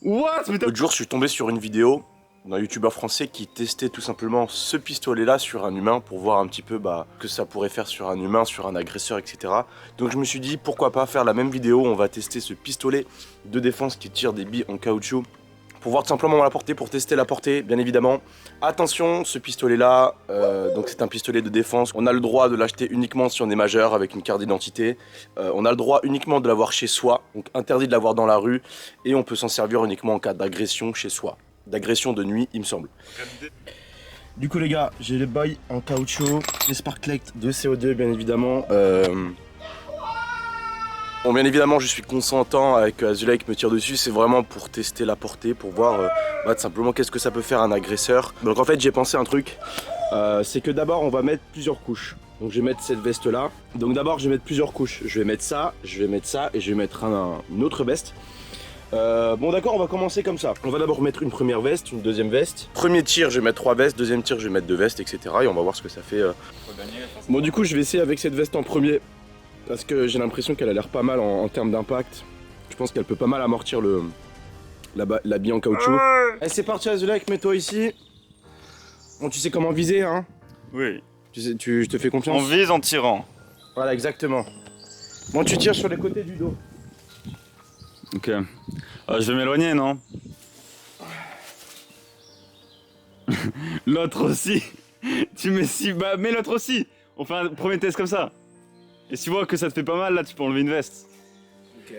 What? L'autre jour, je suis tombé sur une vidéo d'un youtubeur français qui testait tout simplement ce pistolet-là sur un humain pour voir un petit peu que ça pourrait faire sur un humain, sur un agresseur, etc. Donc je me suis dit pourquoi pas faire la même vidéo, on va tester ce pistolet de défense qui tire des billes en caoutchouc pour voir tout simplement la portée, pour tester la portée, bien évidemment. Attention, ce pistolet-là, donc c'est un pistolet de défense. On a le droit de l'acheter uniquement si on est majeur avec une carte d'identité. On a le droit uniquement de l'avoir chez soi, donc interdit de l'avoir dans la rue. Et on peut s'en servir uniquement en cas d'agression chez soi. D'agression de nuit, il me semble. Du coup les gars, j'ai les bails en caoutchouc, les Sparklet de CO2 bien évidemment. Bon, bien évidemment, je suis consentant avec Azulek me tire dessus, c'est vraiment pour tester la portée, pour voir tout simplement qu'est-ce que ça peut faire un agresseur. Donc en fait, j'ai pensé un truc, c'est que d'abord on va mettre plusieurs couches. Donc je vais mettre cette veste là. Donc d'abord je vais mettre plusieurs couches. Je vais mettre ça, je vais mettre ça et je vais mettre une autre veste. Bon d'accord, on va commencer comme ça. On va d'abord mettre une première veste, une deuxième veste. Premier tir, je vais mettre 3 vestes, deuxième tir, je vais mettre 2 vestes, etc. Et on va voir ce que ça fait. Bon du coup, je vais essayer avec cette veste en premier. Parce que j'ai l'impression qu'elle a l'air pas mal en termes d'impact. Je pense qu'elle peut pas mal amortir la bille en caoutchouc. Allez, c'est parti Azulek, mets-toi ici. Bon, tu sais comment viser, hein? Oui. Je te fais confiance. On vise en tirant. Voilà, exactement. Bon, tu tires sur les côtés du dos. Ok. Je vais m'éloigner, non? L'autre aussi. Tu mets si bas, mais l'autre aussi. On fait un premier test comme ça. Et si tu vois que ça te fait pas mal, là, tu peux enlever une veste. Ok.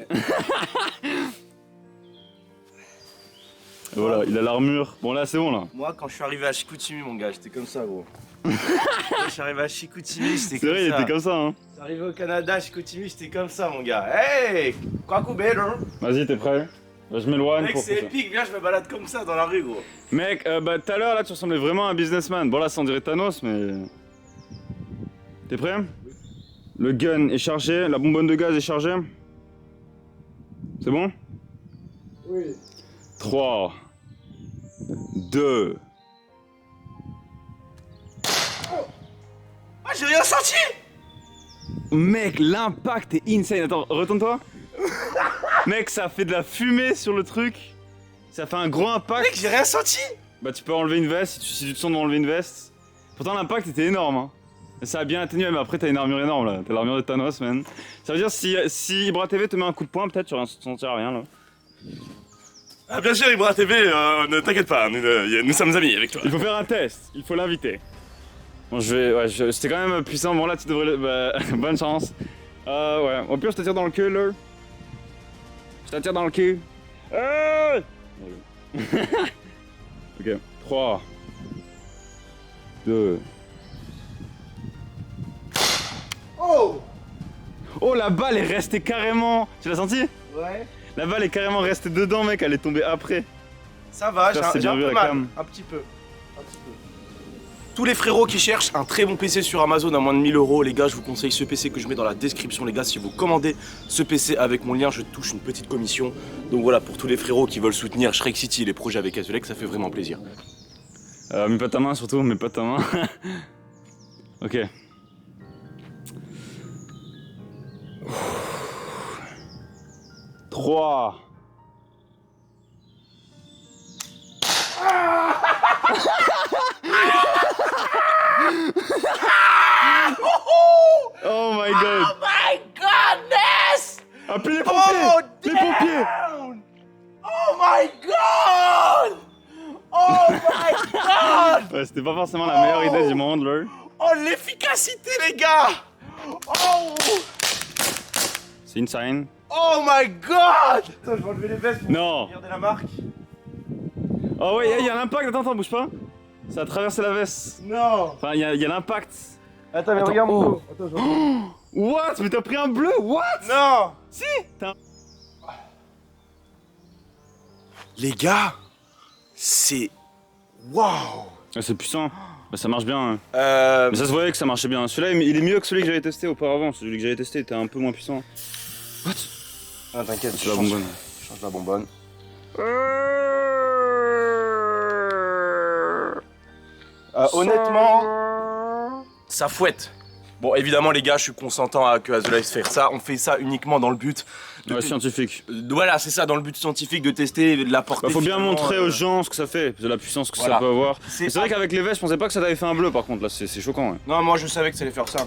Et voilà, il a l'armure. Bon, là, c'est bon, là. Moi, quand je suis arrivé à Chicoutimi, mon gars, j'étais comme ça, gros. Quand je suis arrivé à Chicoutimi, j'étais comme ça. C'est vrai, il était comme ça, hein. Je suis arrivé au Canada, à Chicoutimi, j'étais comme ça, mon gars. Hey, quoi better. Vas-y, t'es prêt? Bah, je m'éloigne Mec, pour c'est épique, viens, je me balade comme ça dans la rue, gros. Mec, bah, tout à l'heure, là, tu ressemblais vraiment à un businessman. Bon, là, ça on dirait Thanos, mais... T'es prêt? Oui. Le gun est chargé, la bonbonne de gaz est chargée. C'est bon? Oui. 3, 2... Ah, j'ai rien senti. Mec, l'impact est insane. Attends, retourne-toi. Mec, ça fait de la fumée sur le truc. Ça fait un gros impact. Mec, j'ai rien senti. Bah, tu peux enlever une veste si tu te sens d'enlever une veste. Pourtant, l'impact était énorme, hein. Ça a bien atténué, mais après, t'as une armure énorme, là. T'as l'armure de Thanos, man. Ça veut dire, si Ibra TV te met un coup de poing, peut-être tu ressentiras rien, là. Ah, bien sûr, Ibra TV, ne t'inquiète pas, nous sommes amis avec toi. Il faut faire un test, il faut l'inviter. Bon, c'était quand même puissant. Bon, là, tu devrais... Bah, bonne chance. Ouais. Au pire, je te tire dans le cul, là. Je te tire dans le cul. Ok. 3, 2... Oh. Oh, la balle est restée carrément... Tu l'as senti? Ouais. La balle est carrément restée dedans, mec. Elle est tombée après. Ça va, j'ai C'est bien un vu peu la mal. cam. Un petit peu. Tous les frérots qui cherchent un très bon PC sur Amazon à moins de 1000 €, les gars, je vous conseille ce PC que je mets dans la description, les gars. Si vous commandez ce PC avec mon lien, je touche une petite commission. Donc voilà, pour tous les frérots qui veulent soutenir Shrek City et les projets avec Azulek, ça fait vraiment plaisir. Mets pas ta main, surtout, mets pas ta main. Ok. Trois. Oh my god! Oh my goodness! Appelez les pompiers! Oh, les pompiers! Oh my god! Oh my god! Ouais, c'était pas forcément la meilleure idée du monde, là. Oh, l'efficacité, les gars! Oh! C'est insane. Oh my god! Attends, je vais enlever les vestes pour Non! regarder la marque. Oh ouais, il y a l'impact, attends, bouge pas. Ça a traversé la veste. Non! Enfin, il y a l'impact. Attends, mais Attends, regarde mon oh. dos. Attends, je regarde. What? Mais t'as pris un bleu? What? Non! Si! Les gars, c'est... Waouh! C'est puissant. Bah, ça marche bien. Hein. Mais ça se voyait que ça marchait bien. Celui-là, il est mieux que celui que j'avais testé auparavant. Celui que j'avais testé était un peu moins puissant. What? Ah, t'inquiète, C'est la bonbonne. Je change la bonbonne. Honnêtement, ça fouette. Bon, évidemment, les gars, je suis consentant à que Azulike fasse ça. On fait ça uniquement dans le but scientifique. Voilà, c'est ça, dans le but scientifique de tester, de la portée. Faut bien montrer aux gens ce que ça fait, de la puissance que ça peut avoir. C'est vrai qu'avec les vestes, je pensais pas que ça t'avait fait un bleu par contre, là c'est choquant. Ouais. Non, moi je savais que ça allait faire ça.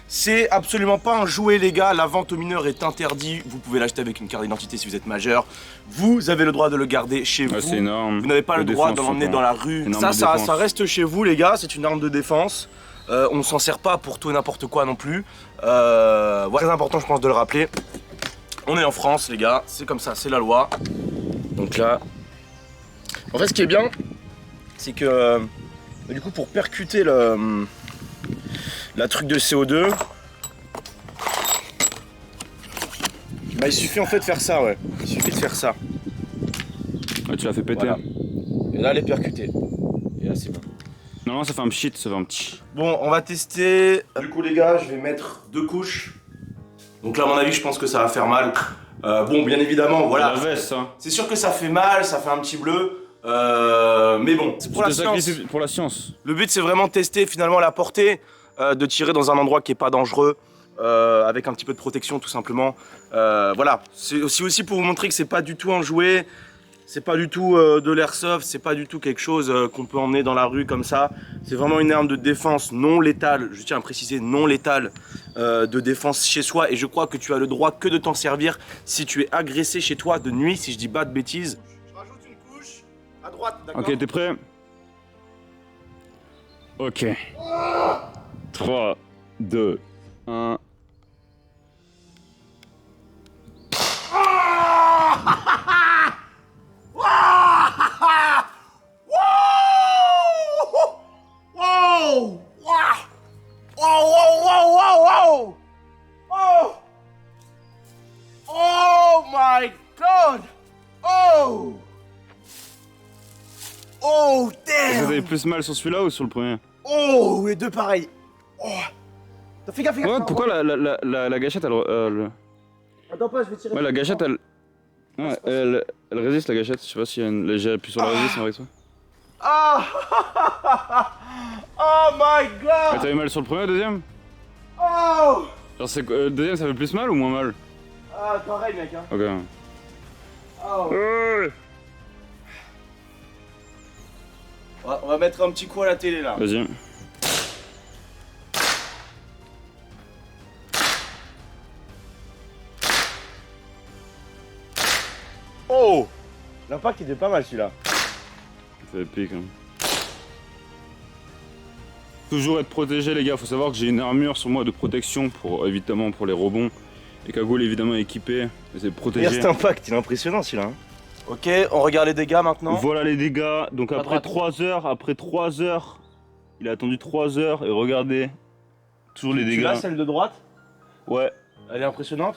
C'est absolument pas un jouet, les gars. La vente aux mineurs est interdite. Vous pouvez l'acheter avec une carte d'identité si vous êtes majeur. Vous avez le droit de le garder chez vous. C'est énorme. Vous n'avez pas le droit de l'emmener dans la rue. Ça reste chez vous, les gars. C'est une arme de défense. On s'en sert pas pour tout et n'importe quoi non plus. Voilà, très important, je pense, de le rappeler. On est en France, les gars. C'est comme ça, c'est la loi. Donc là, en fait, ce qui est bien, c'est que du coup, pour percuter la truc de CO2, bah, il suffit en fait de faire ça, ouais. Il suffit de faire ça. Ouais, tu l'as fait péter. Voilà. Et là, elle est percutée. Et là, c'est bon. Non, ça fait un pchit, ça fait un petit. Bon, on va tester. Du coup, les gars, je vais mettre 2 couches. Donc là, à mon avis, je pense que ça va faire mal. Bon, bien évidemment, voilà. La veste, hein. C'est sûr que ça fait mal, ça fait un petit bleu. Mais bon, c'est pour la science. Pour la science. Le but, c'est vraiment de tester finalement la portée, de tirer dans un endroit qui est pas dangereux, avec un petit peu de protection, tout simplement. Voilà, c'est aussi pour vous montrer que c'est pas du tout un jouet. C'est pas du tout de l'airsoft, c'est pas du tout quelque chose qu'on peut emmener dans la rue comme ça. C'est vraiment une arme de défense non létale, je tiens à préciser non létale, de défense chez soi. Et je crois que tu as le droit que de t'en servir si tu es agressé chez toi de nuit, si je dis pas de bêtises. Je rajoute une couche à droite, d'accord? Ok, t'es prêt? Ok. 3, 2, 1... Oh my god! Oh! Oh damn! Vous avez plus mal sur celui-là ou sur le premier? Oh, les deux pareils! Oh! Fais gaffe, fais gaffe! Ouais, pourquoi la gâchette elle... Attends pas, je vais tirer. Ouais, la gâchette elle... Ouais, elle résiste la gâchette, je sais pas si j'ai appuyé sur la résiste avec toi. Ah! Oh my god! T'as eu mal sur le premier ou le deuxième? Oh! Genre c'est le deuxième ça fait plus mal ou moins mal? Ah, pareil mec, hein. Ok. Oh. On va mettre un petit coup à la télé là. Vas-y. Oh! L'impact était pas mal celui-là. C'est épique hein. Toujours être protégé les gars, faut savoir que j'ai une armure sur moi de protection pour évidemment pour les rebonds. Et cagoule évidemment équipée, c'est protégé. Regarde cet impact, il est impressionnant celui-là. Hein. Ok, on regarde les dégâts maintenant. Voilà les dégâts, donc après 3 heures, il a attendu 3 heures et regardez, toujours les dégâts. Tu l'as celle de droite? Ouais. Elle est impressionnante?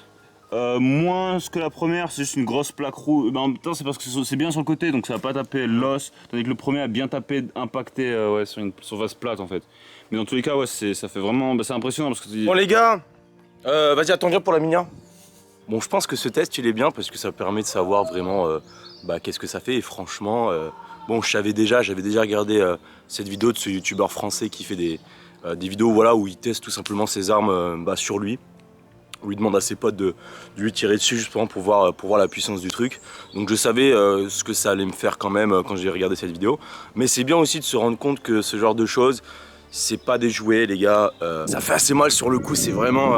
Moins que la première, c'est juste une grosse plaque rouge. En même temps, c'est parce que c'est bien sur le côté, donc ça va pas taper l'os. Tandis que le premier a bien tapé, impacté ouais, sur une surface plate en fait. Mais dans tous les cas, ouais, ça fait vraiment. Bah, c'est impressionnant parce que. Bon, les gars, vas-y, attends, viens pour la minière. Bon, je pense que ce test il est bien parce que ça permet de savoir vraiment qu'est-ce que ça fait. Et franchement, bon, j'avais déjà regardé cette vidéo de ce youtubeur français qui fait des vidéos voilà, où il teste tout simplement ses armes sur lui. On lui demande à ses potes de lui tirer dessus justement pour voir la puissance du truc. Donc je savais ce que ça allait me faire quand même quand j'ai regardé cette vidéo. Mais c'est bien aussi de se rendre compte que ce genre de choses, c'est pas des jouets les gars. Ça fait assez mal sur le coup, c'est vraiment...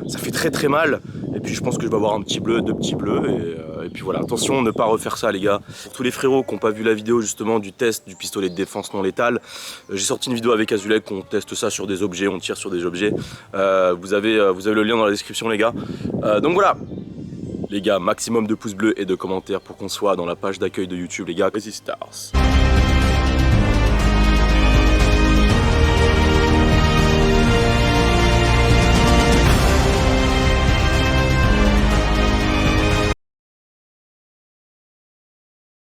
ça fait très très mal. Et puis je pense que je vais avoir un petit bleu, 2 petits bleus. Et puis voilà, attention ne pas refaire ça les gars. Pour tous les frérots qui n'ont pas vu la vidéo justement du test du pistolet de défense non létal, j'ai sorti une vidéo avec Azulike où on teste ça sur des objets, on tire sur des objets. Vous avez le lien dans la description les gars. Donc voilà. Les gars, maximum de pouces bleus et de commentaires pour qu'on soit dans la page d'accueil de YouTube les gars. Crazy Stars.